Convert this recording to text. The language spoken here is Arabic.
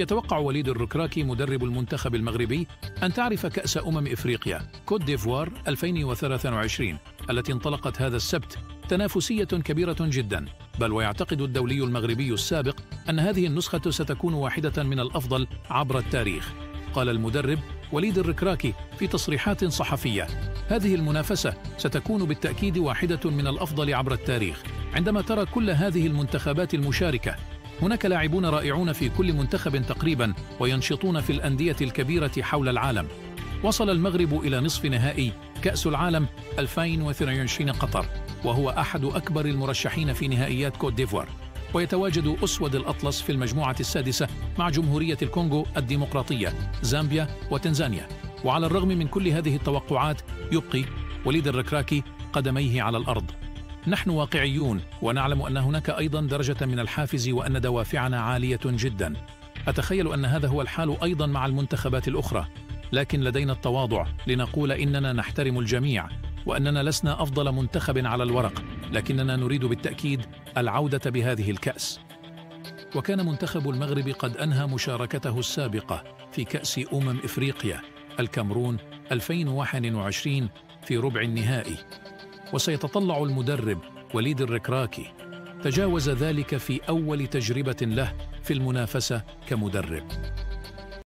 يتوقع وليد الركراكي مدرب المنتخب المغربي أن تعرف كأس إفريقيا كوت ديفوار 2023 التي انطلقت هذا السبت تنافسية كبيرة جدا، بل ويعتقد الدولي المغربي السابق أن هذه النسخة ستكون واحدة من الأفضل عبر التاريخ. قال المدرب وليد الركراكي في تصريحات صحفية: هذه المنافسة ستكون بالتأكيد واحدة من الأفضل عبر التاريخ. عندما ترى كل هذه المنتخبات المشاركة، هناك لاعبون رائعون في كل منتخب تقريبا وينشطون في الأندية الكبيرة حول العالم. وصل المغرب إلى نصف نهائي كأس العالم 2022 قطر، وهو أحد أكبر المرشحين في نهائيات كوت ديفوار، ويتواجد أسود الأطلس في المجموعة السادسة مع جمهورية الكونغو الديمقراطية، زامبيا وتنزانيا. وعلى الرغم من كل هذه التوقعات يبقي وليد الركراكي قدميه على الأرض. نحن واقعيون ونعلم أن هناك أيضا درجة من الحافز وأن دوافعنا عالية جدا. أتخيل أن هذا هو الحال أيضا مع المنتخبات الأخرى، لكن لدينا التواضع لنقول إننا نحترم الجميع وأننا لسنا أفضل منتخب على الورق، لكننا نريد بالتأكيد العودة بهذه الكأس. وكان منتخب المغرب قد أنهى مشاركته السابقة في كأس إفريقيا الكامرون 2021 في ربع النهائي، وسيتطلع المدرب وليد الركراكي تجاوز ذلك في أول تجربة له في المنافسة كمدرب.